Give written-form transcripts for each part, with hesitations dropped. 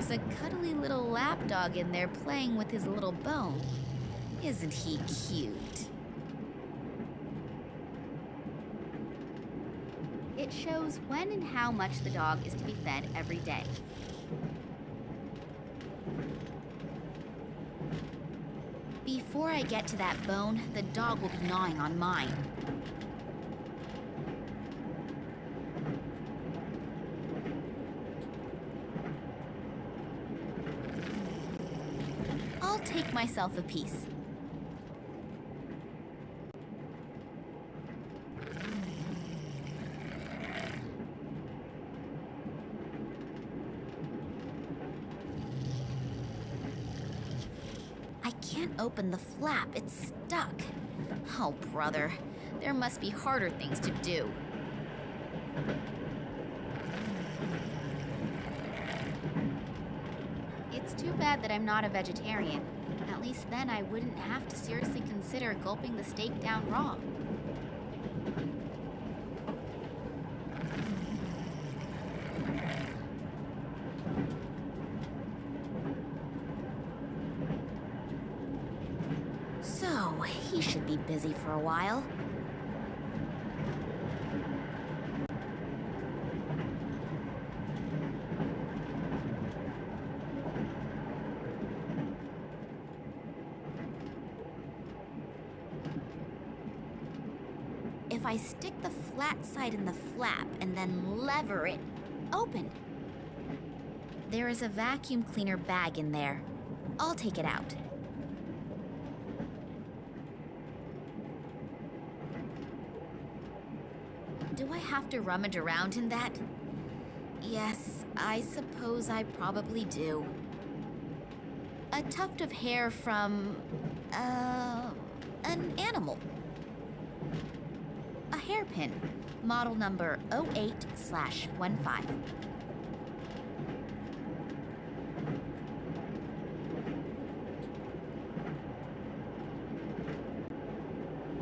There's a cuddly little lapdog in there playing with his little bone. Isn't he cute? It shows when and how much the dog is to be fed every day. Before I get to that bone, the dog will be gnawing on mine. I'll take myself a piece. I can't open the flap, it's stuck. Oh, brother, there must be harder things to do. It's too bad that I'm not a vegetarian. At least then I wouldn't have to seriously consider gulping the steak down raw. So, he should be busy for a while. If I stick the flat side in the flap and then lever it open. There is a vacuum cleaner bag in there. I'll take it out. Do I have to rummage around in that? Yes, I suppose I probably do. A tuft of hair from, an animal. A hairpin, model number 08/15.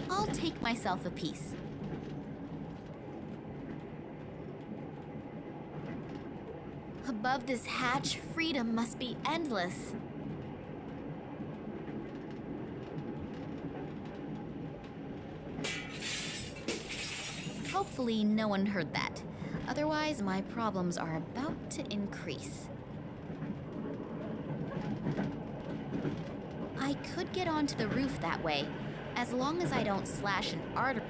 I'll take myself a piece. Above this hatch, freedom must be endless. Hopefully no one heard that. Otherwise, my problems are about to increase. I could get onto the roof that way, as long as I don't slash an artery.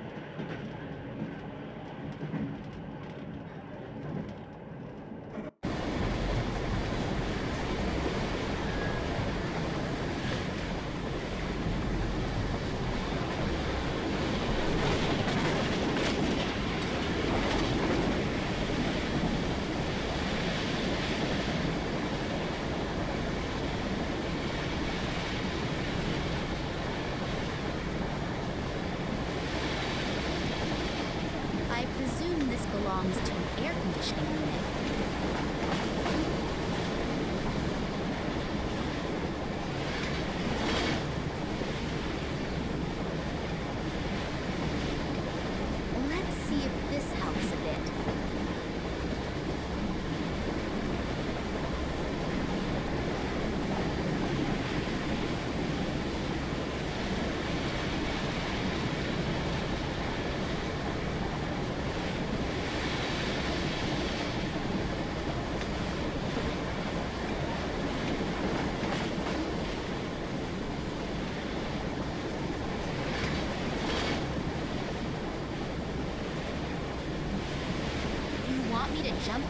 Belongs to an air conditioning unit. Let's see if this helps a bit. Want me to jump?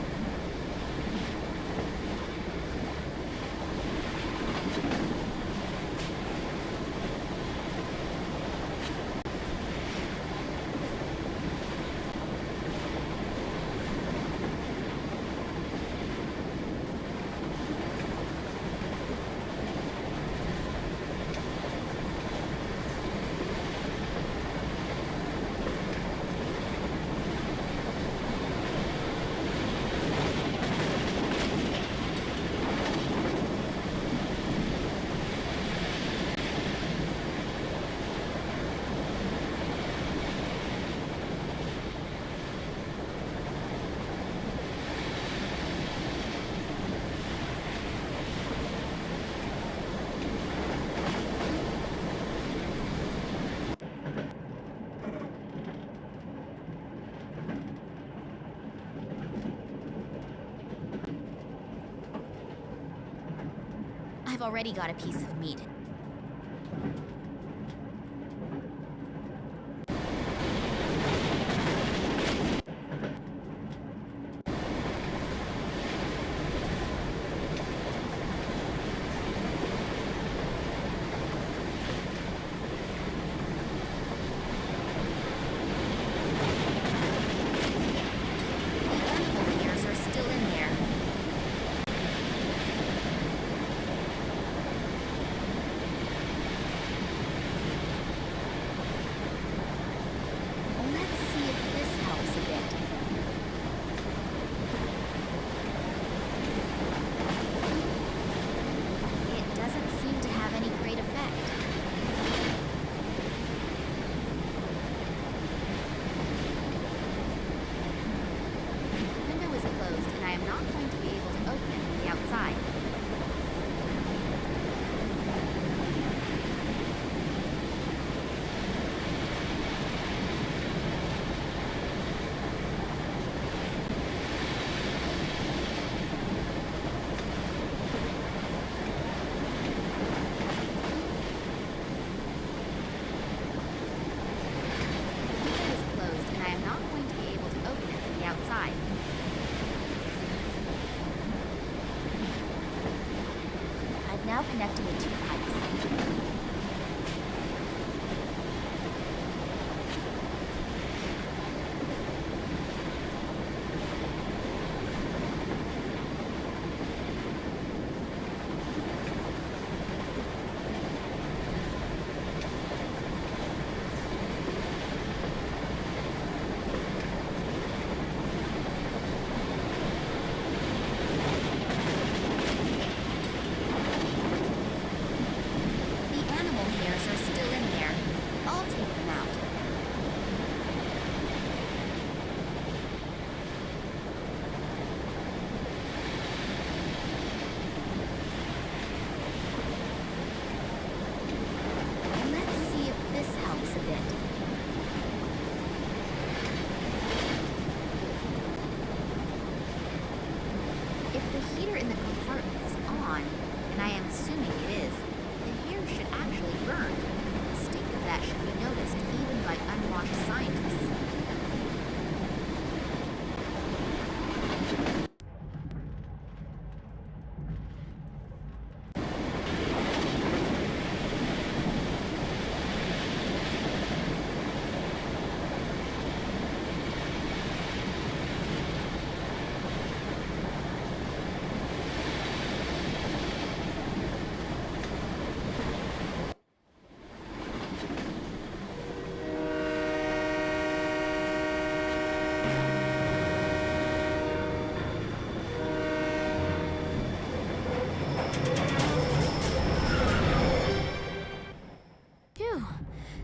I've already got a piece of meat. Now connecting the two pipes.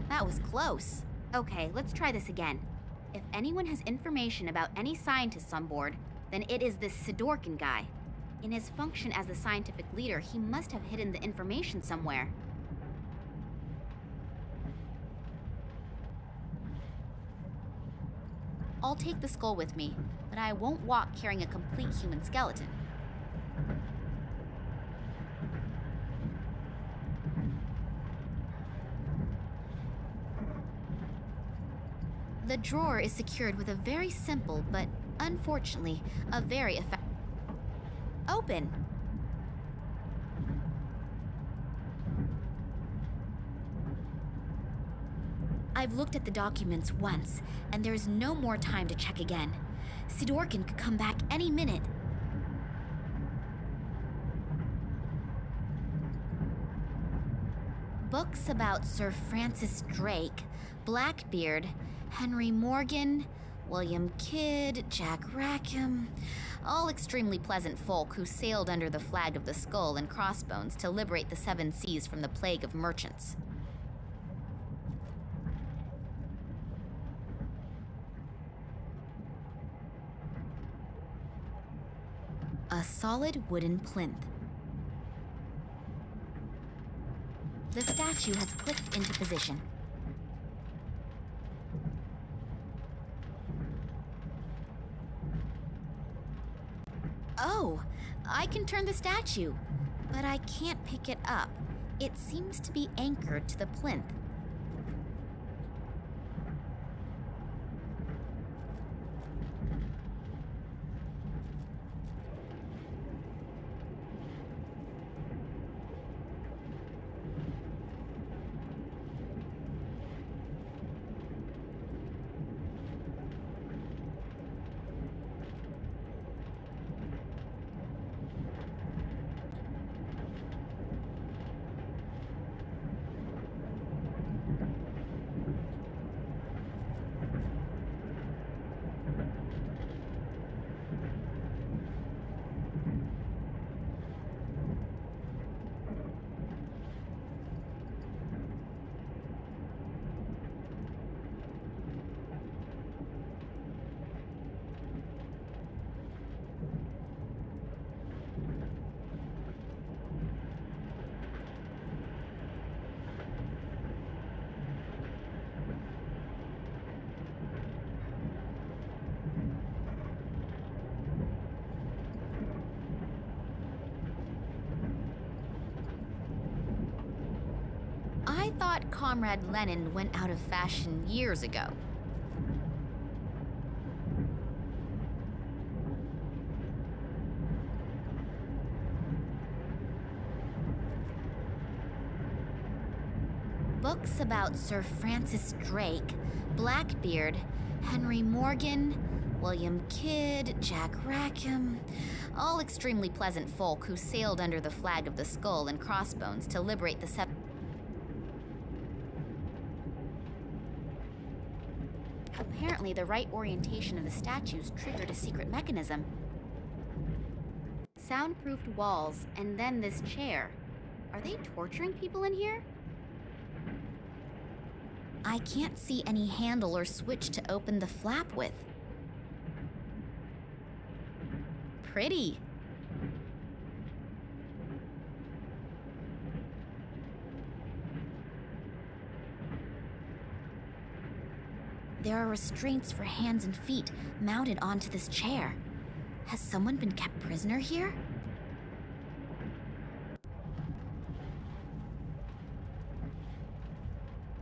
That was close. Okay, let's try this again. If anyone has information about any scientists on board, then it is this Sidorkin guy. In his function as the scientific leader, he must have hidden the information somewhere. I'll take the skull with me, but I won't walk carrying a complete human skeleton. The drawer is secured with a very simple, but unfortunately, a very effective... Open! I've looked at the documents once, and there's no more time to check again. Sidorkin could come back any minute. Books about Sir Francis Drake, Blackbeard, Henry Morgan, William Kidd, Jack Rackham, all extremely pleasant folk who sailed under the flag of the Skull and Crossbones to liberate the Seven Seas from the plague of merchants. A solid wooden plinth. The statue has clicked into position. Oh, I can turn the statue. but I can't pick it up. It seems to be anchored to the plinth. I thought Comrade Lenin went out of fashion years ago. Books about Sir Francis Drake, Blackbeard, Henry Morgan, William Kidd, Jack Rackham, all extremely pleasant folk who sailed under the flag of the Skull and Crossbones to liberate the Apparently, the right orientation of the statues triggered a secret mechanism. Soundproofed walls, and then this chair. Are they torturing people in here? I can't see any handle or switch to open the flap with. Pretty. There are restraints for hands and feet mounted onto this chair. Has someone been kept prisoner here?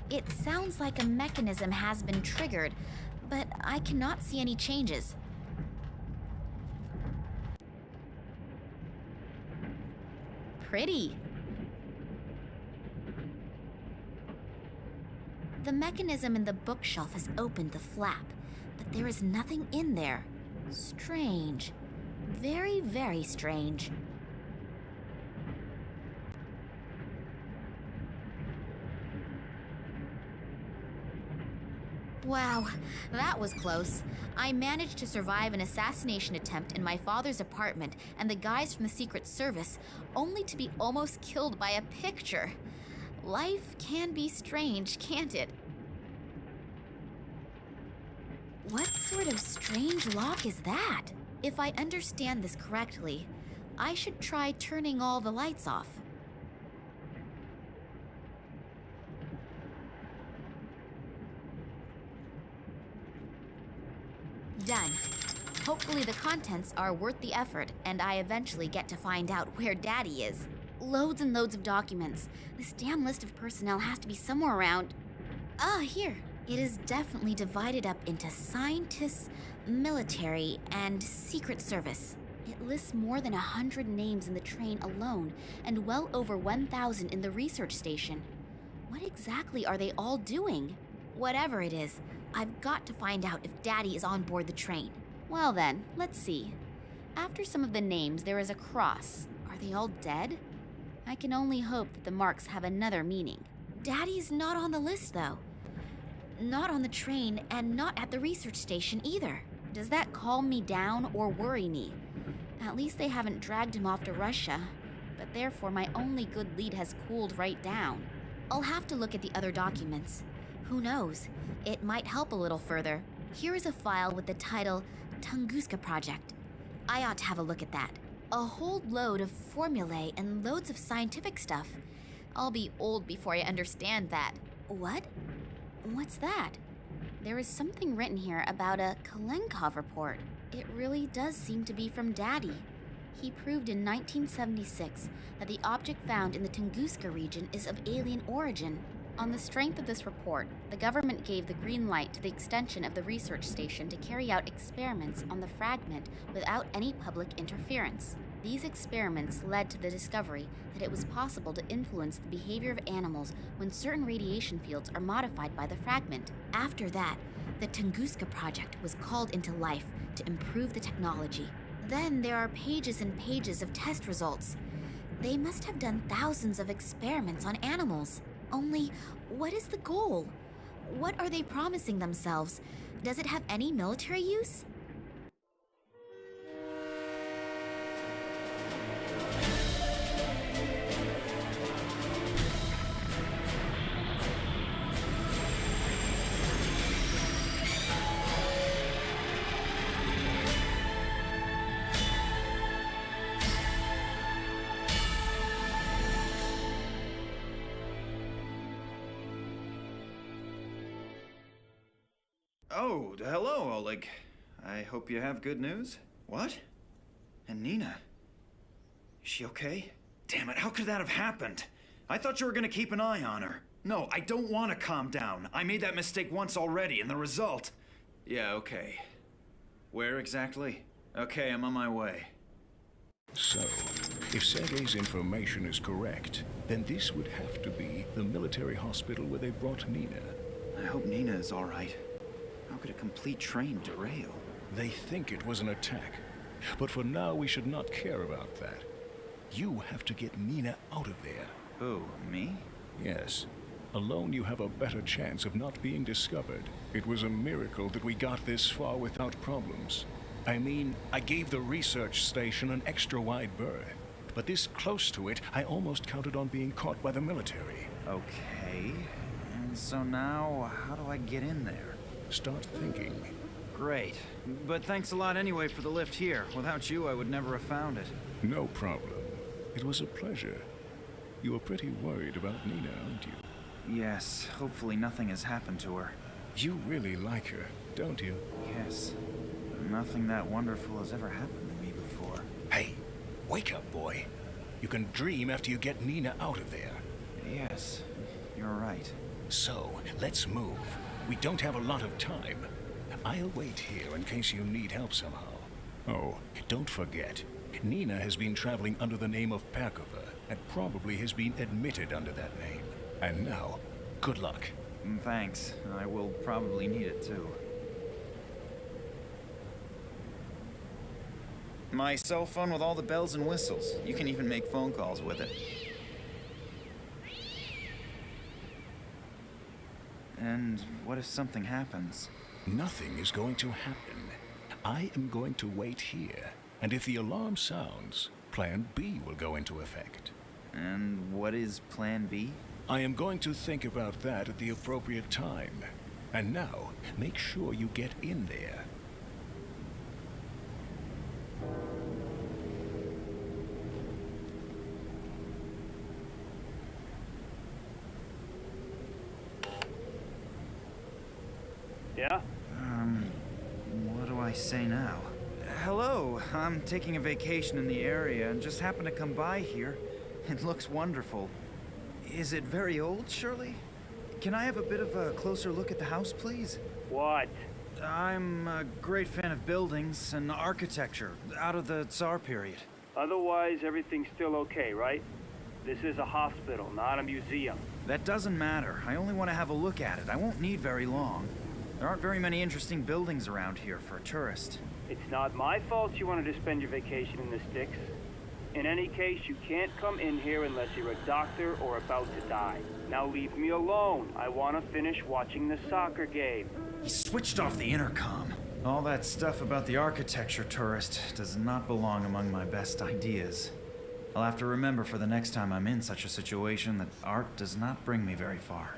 It sounds like a mechanism has been triggered, but I cannot see any changes. Pretty. The mechanism in the bookshelf has opened the flap, but there is nothing in there. Strange. Very, very strange. Wow, that was close. I managed to survive an assassination attempt in my father's apartment and the guys from the Secret Service, only to be almost killed by a picture. Life can be strange, can't it? What sort of strange lock is that? If I understand this correctly, I should try turning all the lights off. Done. Hopefully the contents are worth the effort, and I eventually get to find out where Daddy is. Loads and loads of documents. This damn list of personnel has to be somewhere around. Ah, here. It is definitely divided up into scientists, military, and Secret Service. It lists more than 100 names in the train alone, and well over 1,000 in the research station. What exactly are they all doing? Whatever it is, I've got to find out if Daddy is on board the train. Well then, let's see. After some of the names, there is a cross. Are they all dead? I can only hope that the marks have another meaning. Daddy's not on the list, though. Not on the train, and not at the research station either. Does that calm me down or worry me? At least they haven't dragged him off to Russia, but therefore my only good lead has cooled right down. I'll have to look at the other documents. Who knows? It might help a little further. Here is a file with the title Tunguska Project. I ought to have a look at that. A whole load of formulae and loads of scientific stuff. I'll be old before I understand that. What? What's that? There is something written here about a Kalenkov report. It really does seem to be from Daddy. He proved in 1976 that the object found in the Tunguska region is of alien origin. On the strength of this report, the government gave the green light to the extension of the research station to carry out experiments on the fragment without any public interference. These experiments led to the discovery that it was possible to influence the behavior of animals when certain radiation fields are modified by the fragment. After that, the Tunguska project was called into life to improve the technology. Then there are pages and pages of test results. They must have done thousands of experiments on animals. Only, what is the goal? What are they promising themselves? Does it have any military use? Oh, hello, Oleg. I hope you have good news. What? And Nina? Is she okay? Damn it, how could that have happened? I thought you were gonna keep an eye on her. No, I don't want to calm down. I made that mistake once already, and the result... Yeah, okay. Where exactly? Okay, I'm on my way. So, if Sergei's information is correct, then this would have to be the military hospital where they brought Nina. I hope Nina is all right. How could a complete train derail? They think it was an attack. But for now, we should not care about that. You have to get Nina out of there. Who, me? Yes. Alone, you have a better chance of not being discovered. It was a miracle that we got this far without problems. I mean, I gave the research station an extra wide berth. But this close to it, I almost counted on being caught by the military. Okay. And so now, how do I get in there? Start thinking. Great. But thanks a lot anyway for the lift here. Without you, I would never have found it. No problem. It was a pleasure. You were pretty worried about Nina, aren't you? Yes. Hopefully nothing has happened to her. You really like her, don't you? Yes. Nothing that wonderful has ever happened to me before. Hey, wake up, boy. You can dream after you get Nina out of there. Yes, you're right. So, let's move. We don't have a lot of time. I'll wait here in case you need help somehow. Oh, don't forget, Nina has been traveling under the name of Perkova, and probably has been admitted under that name. And now, good luck. Thanks. I will probably need it too. My cell phone with all the bells and whistles. You can even make phone calls with it. And what if something happens? Nothing is going to happen. I am going to wait here, and if the alarm sounds, Plan B will go into effect. And what is Plan B? I am going to think about that at the appropriate time. And now, make sure you get in there. Yeah? What do I say now? Hello, I'm taking a vacation in the area and just happened to come by here. It looks wonderful. Is it very old, Shirley? Can I have a bit of a closer look at the house, please? What? I'm a great fan of buildings and architecture out of the Tsar period. Otherwise, everything's still okay, right? This is a hospital, not a museum. That doesn't matter. I only want to have a look at it. I won't need very long. There aren't very many interesting buildings around here for a tourist. It's not my fault you wanted to spend your vacation in the sticks. In any case, you can't come in here unless you're a doctor or about to die. Now leave me alone. I want to finish watching the soccer game. He switched off the intercom. All that stuff about the architecture tourist does not belong among my best ideas. I'll have to remember for the next time I'm in such a situation that art does not bring me very far.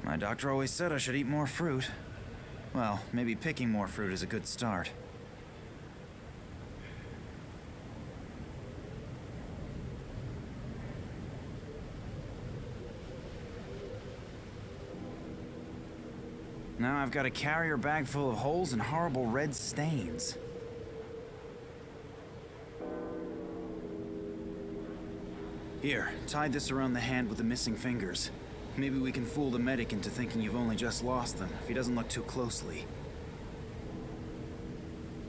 My doctor always said I should eat more fruit. Well, maybe picking more fruit is a good start. now I've got a carrier bag full of holes and horrible red stains. Here, tie this around the hand with the missing fingers. Maybe we can fool the medic into thinking you've only just lost them, if he doesn't look too closely.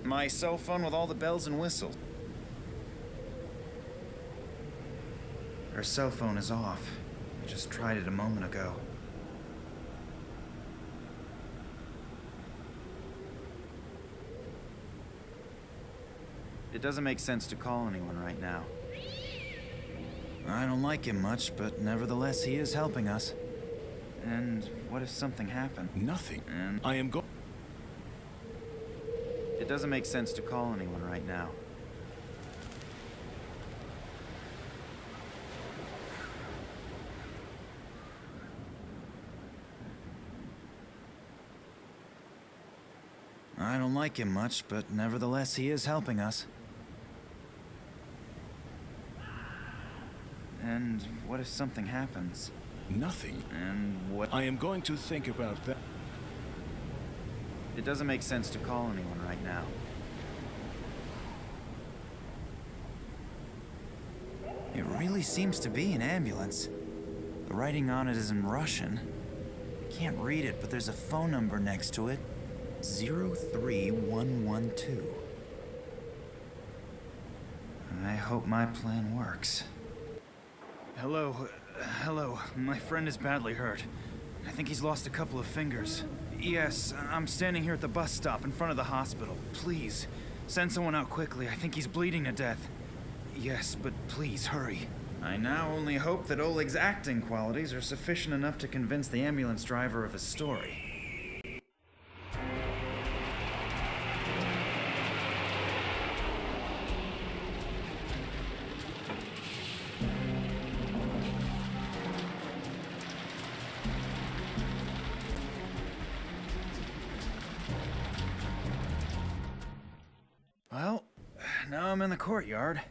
My cell phone with all the bells and whistles. Her cell phone is off. I just tried it a moment ago. It doesn't make sense to call anyone right now. I don't like him much, but nevertheless, he is helping us. And what if something happened? Nothing. And I am it doesn't make sense to call anyone right now. I don't like him much, but nevertheless, he is helping us. And what if something happens? Nothing. And what... I am going to think about that. It doesn't make sense to call anyone right now. It really seems to be an ambulance. The writing on it is in Russian. I can't read it, but there's a phone number next to it. 03112. I hope my plan works. Hello. My friend is badly hurt. I think he's lost a couple of fingers. Yes, I'm standing here at the bus stop in front of the hospital. Please, send someone out quickly. I think he's bleeding to death. Yes, but please, hurry. I now only hope that Oleg's acting qualities are sufficient enough to convince the ambulance driver of his story. Well, now I'm in the courtyard.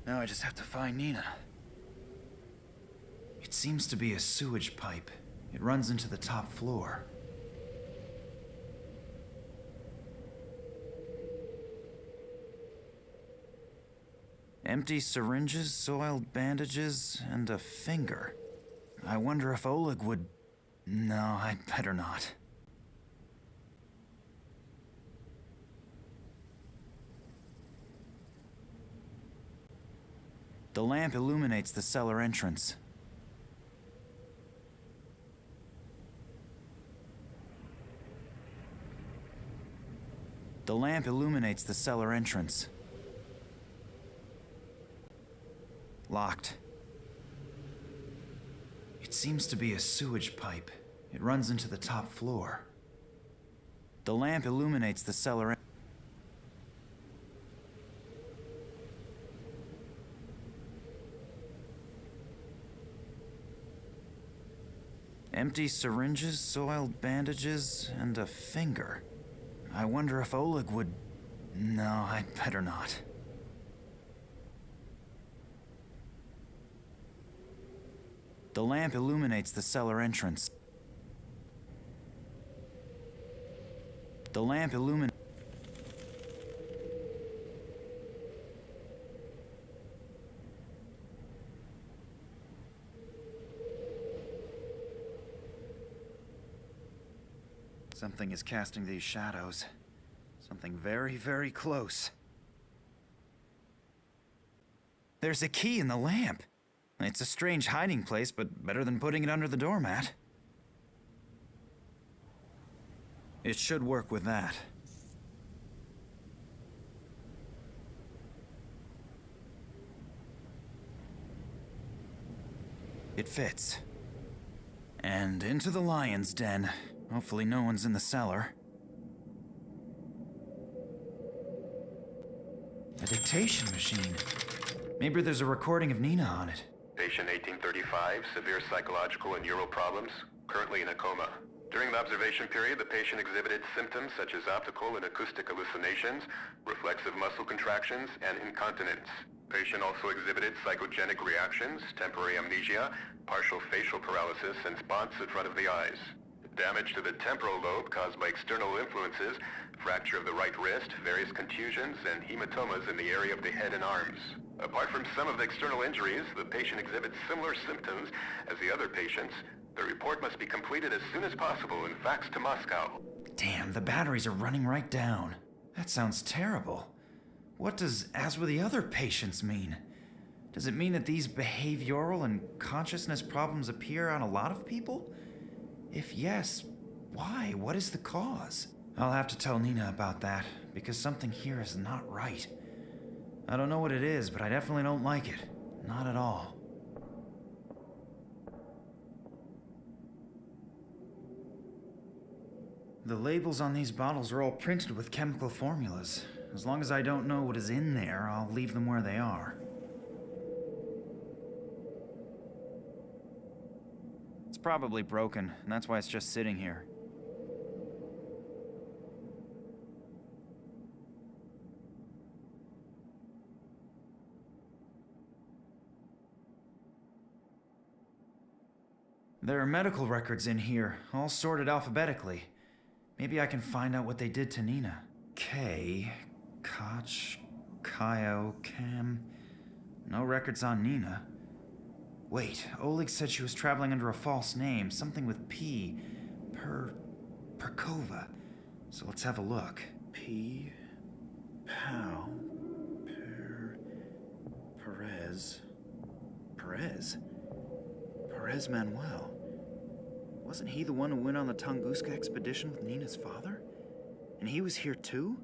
Now I just have to find Nina. It seems to be a sewage pipe. It runs into the top floor. Empty syringes, soiled bandages, and a finger. I wonder if Oleg would... No, I'd better not. The lamp illuminates the cellar entrance. The lamp illuminates the cellar entrance. Locked. It seems to be a sewage pipe. It runs into the top floor. The lamp illuminates the cellar entrance. Empty syringes, soiled bandages, and a finger. I wonder if Oleg would... No, I'd better not. The lamp illuminates the cellar entrance. The lamp illuminates... Something is casting these shadows. Something very, very close. There's a key in the lamp. It's a strange hiding place, but better than putting it under the doormat. It should work with that. It fits. And into the lion's den. Hopefully no one's in the cellar. A dictation machine. Maybe there's a recording of Nina on it. Patient 1835, severe psychological and neural problems, currently in a coma. During the observation period, the patient exhibited symptoms such as optical and acoustic hallucinations, reflexive muscle contractions, and incontinence. Patient also exhibited psychogenic reactions, temporary amnesia, partial facial paralysis, and spots in front of the eyes. The Damage to the temporal lobe caused by external influences, fracture of the right wrist, various contusions, and hematomas in the area of the head and arms. Apart from some of the external injuries, the patient exhibits similar symptoms as the other patients. The report must be completed as soon as possible and faxed to Moscow. Damn, the batteries are running right down. That sounds terrible. What does "as with the other patients" mean? Does it mean that these behavioral and consciousness problems appear on a lot of people? If yes, why? What is the cause? I'll have to tell Nina about that, because something here is not right. I don't know what it is, but I definitely don't like it. Not at all. The labels on these bottles are all printed with chemical formulas. As long as I don't know what is in there, I'll leave them where they are. It's probably broken, and that's why it's just sitting here. There are medical records in here, all sorted alphabetically. Maybe I can find out what they did to Nina. K, Koch, Kyo, Cam. No records on Nina. Wait, Oleg said she was traveling under a false name, something with P. Perkova. So let's have a look. P. Pow. Perez. Perez Manuel. Wasn't he the one who went on the Tunguska expedition with Nina's father? And he was here too?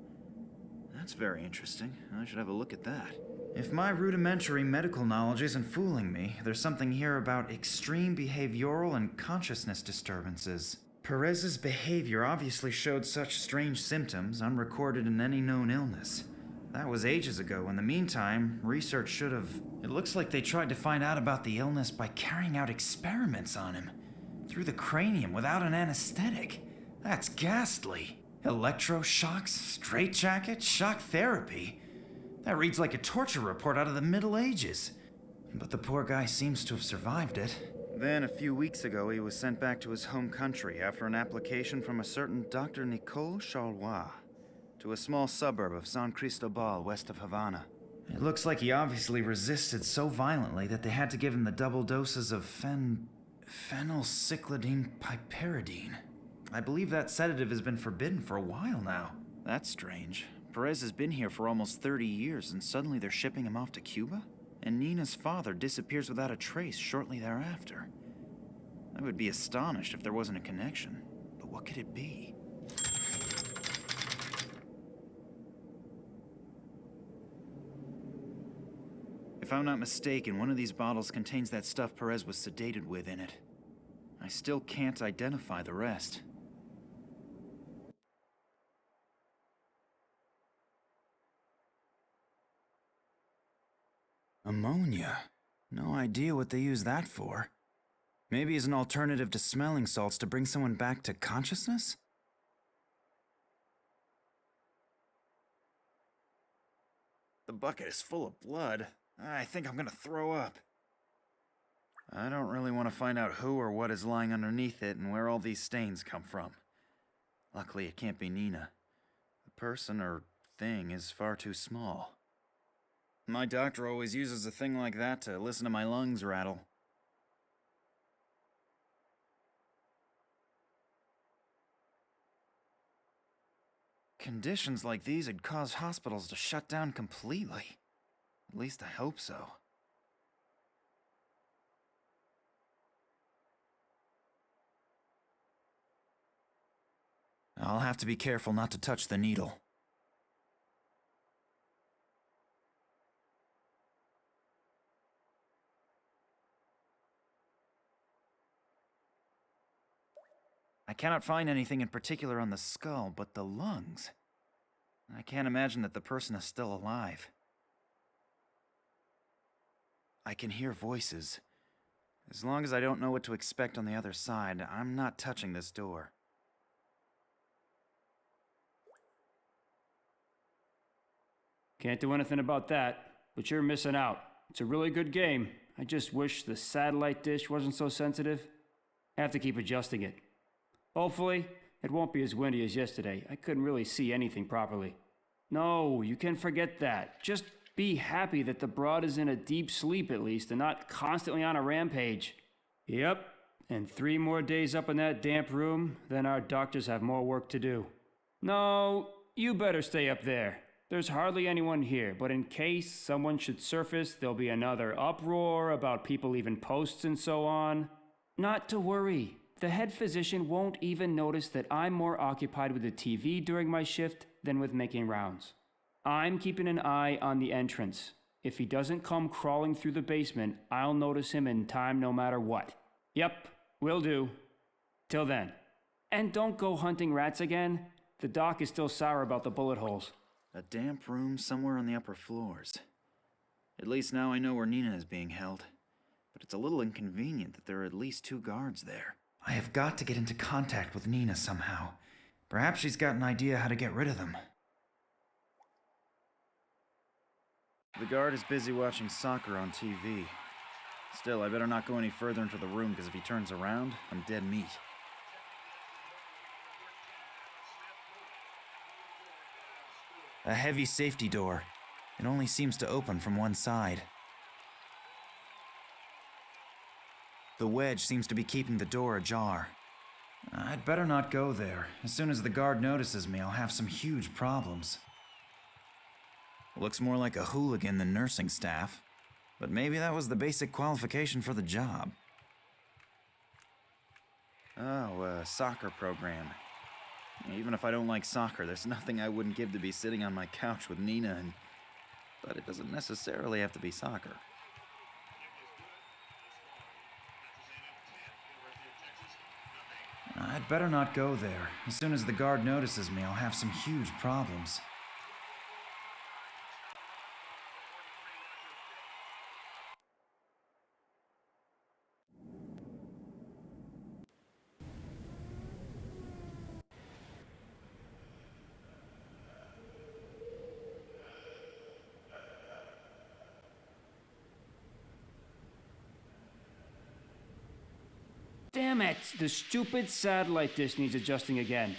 That's very interesting. I should have a look at that. If my rudimentary medical knowledge isn't fooling me, there's something here about extreme behavioral and consciousness disturbances. Perez's behavior obviously showed such strange symptoms unrecorded in any known illness. That was ages ago. In the meantime, research should have... It looks like they tried to find out about the illness by carrying out experiments on him. Through the cranium without an anesthetic. That's ghastly. Electroshocks, straitjacket, shock therapy. That reads like a torture report out of the Middle Ages. But the poor guy seems to have survived it. Then, a few weeks ago, he was sent back to his home country after an application from a certain Dr. Nicole Charlois to a small suburb of San Cristobal west of Havana. It looks like he obviously resisted so violently that they had to give him the double doses of phenylcyclidine piperidine. I believe that sedative has been forbidden for a while now. That's strange. Perez has been here for almost 30 years, and suddenly they're shipping him off to Cuba? And Nina's father disappears without a trace shortly thereafter. I would be astonished if there wasn't a connection. But what could it be? If I'm not mistaken, one of these bottles contains that stuff Perez was sedated with in it. I still can't identify the rest. Ammonia. No idea what they use that for. Maybe as an alternative to smelling salts to bring someone back to consciousness? The bucket is full of blood. I think I'm gonna throw up. I don't really want to find out who or what is lying underneath it and where all these stains come from. Luckily, it can't be Nina. The person or thing is far too small. My doctor always uses a thing like that to listen to my lungs rattle. Conditions like these would cause hospitals to shut down completely. At least I hope so. I'll have to be careful not to touch the needle. I cannot find anything in particular on the skull, but the lungs. I can't imagine that the person is still alive. I can hear voices. As long as I don't know what to expect on the other side, I'm not touching this door. Can't do anything about that, but you're missing out. It's a really good game. I just wish the satellite dish wasn't so sensitive. I have to keep adjusting it. Hopefully, it won't be as windy as yesterday. I couldn't really see anything properly. No, you can forget that. Just be happy that the broad is in a deep sleep at least and not constantly on a rampage. Yep, and 3 more days up in that damp room, then our doctors have more work to do. No, you better stay up there. There's hardly anyone here, but in case someone should surface, there'll be another uproar about people leaving posts and so on. Not to worry. The head physician won't even notice that I'm more occupied with the TV during my shift than with making rounds. I'm keeping an eye on the entrance. If he doesn't come crawling through the basement, I'll notice him in time no matter what. Yep, will do. Till then. And don't go hunting rats again. The doc is still sour about the bullet holes. A damp room somewhere on the upper floors. At least now I know where Nina is being held. But it's a little inconvenient that there are at least 2 guards there. I have got to get into contact with Nina somehow. Perhaps she's got an idea how to get rid of them. The guard is busy watching soccer on TV. Still, I better not go any further into the room, because if he turns around, I'm dead meat. A heavy safety door. It only seems to open from one side. The wedge seems to be keeping the door ajar. I'd better not go there. As soon as the guard notices me, I'll have some huge problems. Looks more like a hooligan than nursing staff. But maybe that was the basic qualification for the job. Oh, a soccer program. Even if I don't like soccer, there's nothing I wouldn't give to be sitting on my couch with Nina and... But it doesn't necessarily have to be soccer. I'd better not go there. As soon as the guard notices me, I'll have some huge problems. Damn it! The stupid satellite dish needs adjusting again.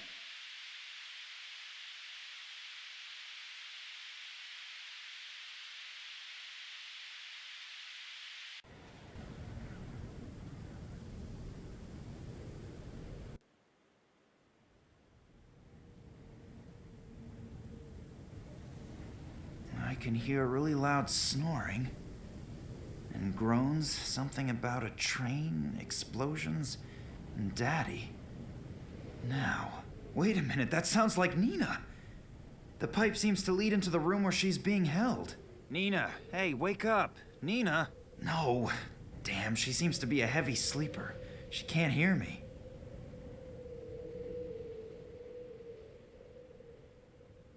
I can hear really loud snoring. And groans, something about a train, explosions, and Daddy. Now, wait a minute, that sounds like Nina. The pipe seems to lead into the room where she's being held. Nina, hey, wake up. Nina? No. Damn, she seems to be a heavy sleeper. She can't hear me.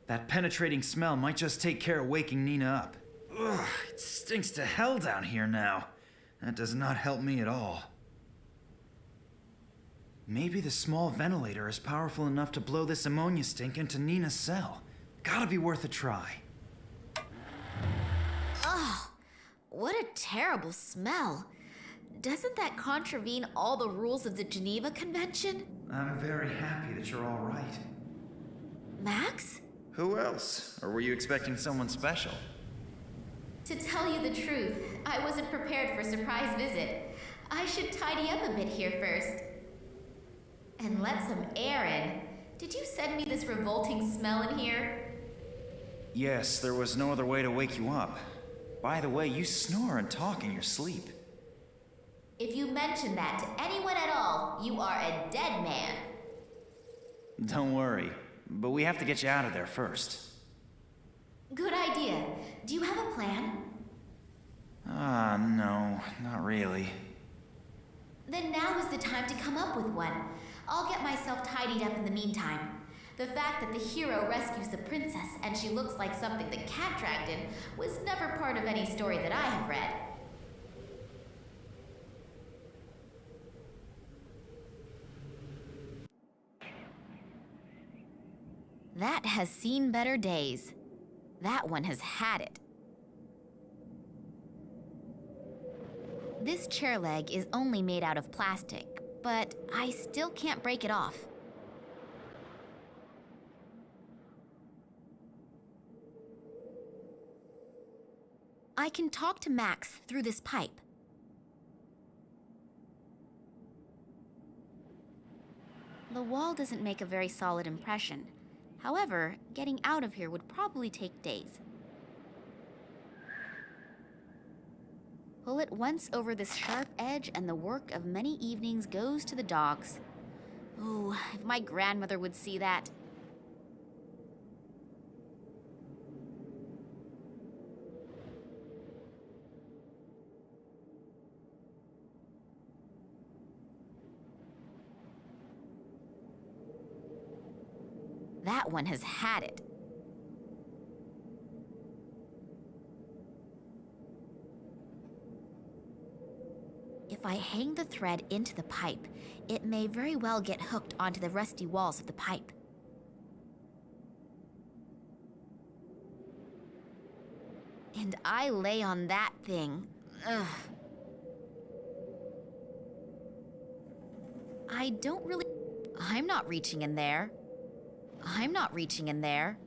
That penetrating smell might just take care of waking Nina up. Ugh, it stinks to hell down here now. That does not help me at all. Maybe the small ventilator is powerful enough to blow this ammonia stink into Nina's cell. Gotta be worth a try. Ugh, what a terrible smell. Doesn't that contravene all the rules of the Geneva Convention? I'm very happy that you're all right. Max? Who else? Or were you expecting someone special? To tell you the truth, I wasn't prepared for a surprise visit. I should tidy up a bit here first. And let some air in. Did you send me this revolting smell in here? Yes, there was no other way to wake you up. By the way, you snore and talk in your sleep. If you mention that to anyone at all, you are a dead man. Don't worry, but we have to get you out of there first. Good idea. Do you have a plan? No, not really. Then now is the time to come up with one. I'll get myself tidied up in the meantime. The fact that the hero rescues the princess and she looks like something the cat dragged in was never part of any story that I have read. That has seen better days. That one has had it. This chair leg is only made out of plastic, but I still can't break it off. I can talk to Max through this pipe. The wall doesn't make a very solid impression. However, getting out of here would probably take days. Pull it once over this sharp edge and the work of many evenings goes to the dogs. Ooh, if my grandmother would see that. That one has had it. If I hang the thread into the pipe, it may very well get hooked onto the rusty walls of the pipe. And I lay on that thing. Ugh. I don't really... I'm not reaching in there. I'm not reaching in there.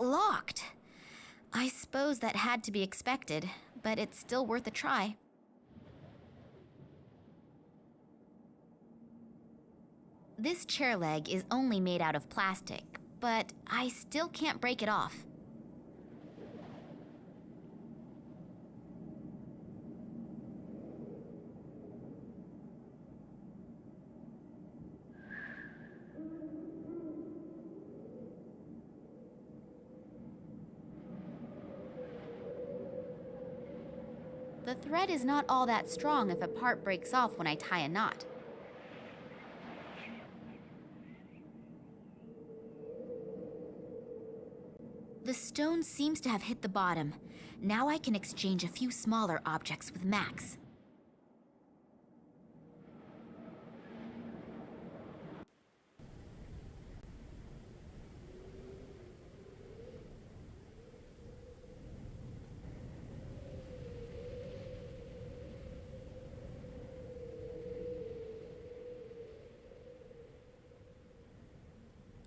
Locked. I suppose that had to be expected, but it's still worth a try. This chair leg is only made out of plastic, but I still can't break it off. The thread is not all that strong if a part breaks off when I tie a knot. The stone seems to have hit the bottom. Now I can exchange a few smaller objects with Max.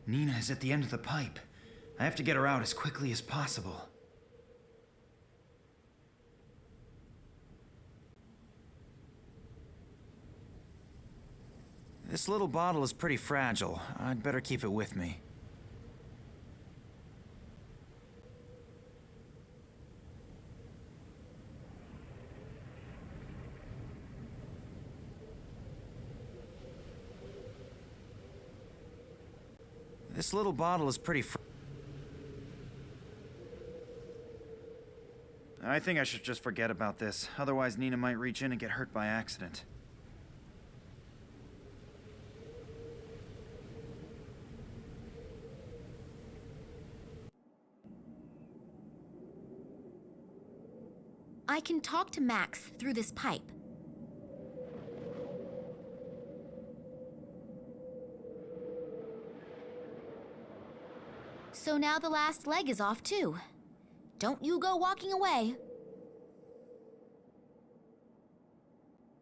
Nina is at the end of the pipe. I have to get her out as quickly as possible. This little bottle is pretty fragile. I'd better keep it with me. This little bottle is pretty I think I should just forget about this. Otherwise, Nina might reach in and get hurt by accident. I can talk to Max through this pipe. So now the last leg is off too. Don't you go walking away.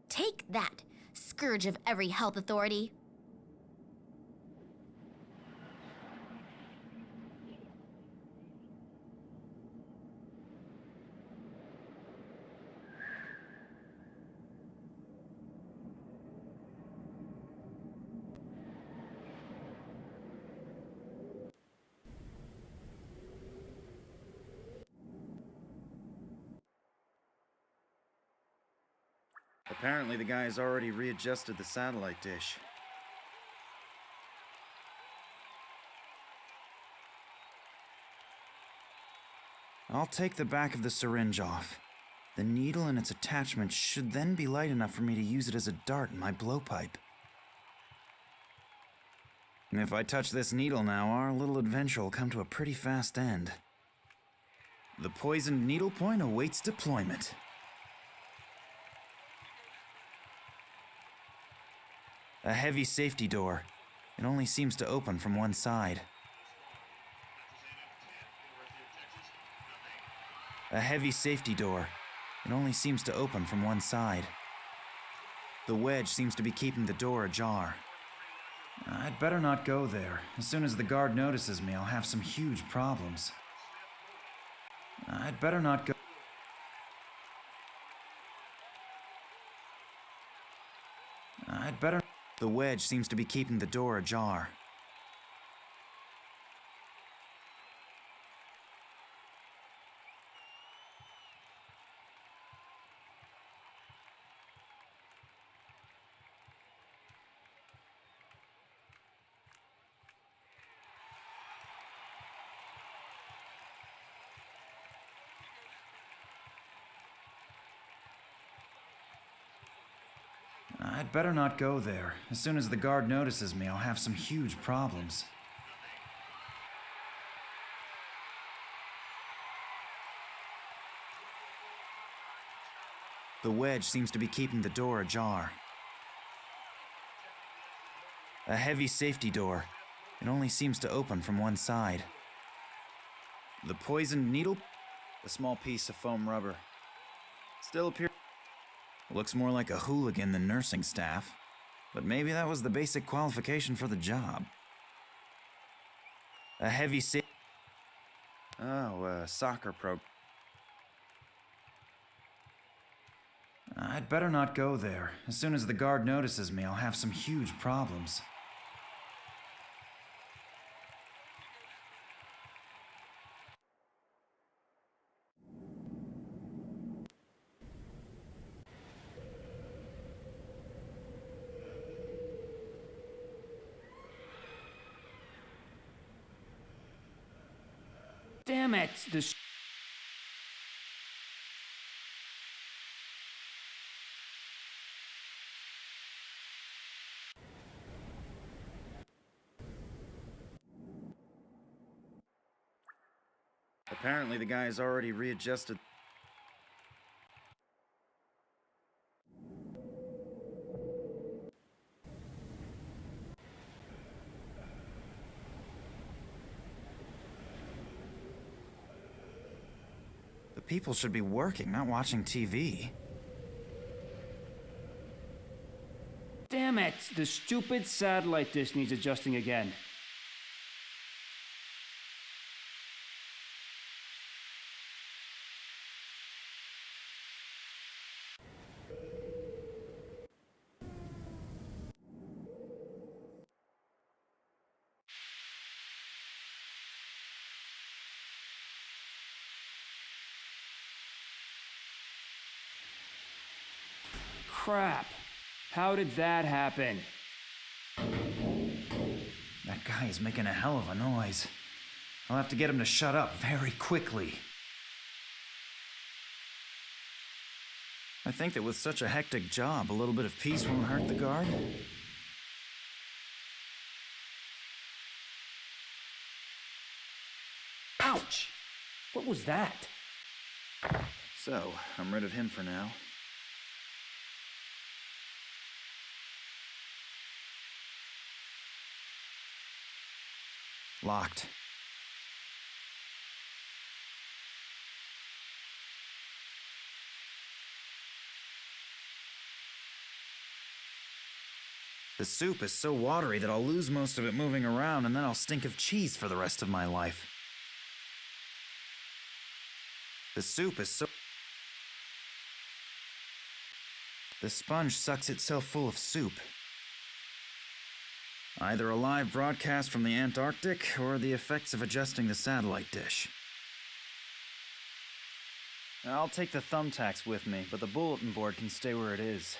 Take that, scourge of every health authority. Apparently the guy has already readjusted the satellite dish. I'll take the back of the syringe off. The needle and its attachment should then be light enough for me to use it as a dart in my blowpipe. If I touch this needle now, our little adventure will come to a pretty fast end. The poisoned needle point awaits deployment. A heavy safety door. It only seems to open from one side. A heavy safety door. It only seems to open from one side. The wedge seems to be keeping the door ajar. I'd better not go there. As soon as the guard notices me, I'll have some huge problems. I'd better not go. I'd better. The wedge seems to be keeping the door ajar. I'd better not go there. As soon as the guard notices me, I'll have some huge problems. The wedge seems to be keeping the door ajar. A heavy safety door. It only seems to open from one side. The poisoned needle? A small piece of foam rubber. Still appears. Looks more like a hooligan than nursing staff, but maybe that was the basic qualification for the job. A heavy soccer program. I'd better not go there. As soon as the guard notices me, I'll have some huge problems. Damn it! Apparently the guy has already readjusted. The people should be working, not watching TV. Damn it! The stupid satellite dish needs adjusting again. Crap. How did that happen? That guy is making a hell of a noise. I'll have to get him to shut up very quickly. I think that with such a hectic job, a little bit of peace won't hurt the guard. Ouch! What was that? So, I'm rid of him for now. Locked. The soup is so watery that I'll lose most of it moving around, and then I'll stink of cheese for the rest of my life. The soup is so... The sponge sucks itself full of soup. Either a live broadcast from the Antarctic, or the effects of adjusting the satellite dish. I'll take the thumbtacks with me, but the bulletin board can stay where it is.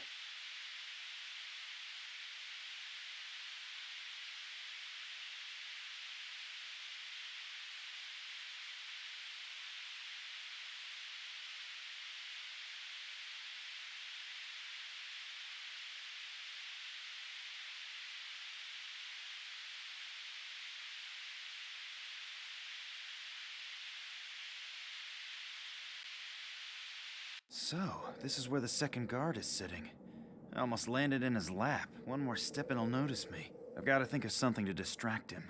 So, this is where the second guard is sitting. I almost landed in his lap. One more step and he'll notice me. I've got to think of something to distract him.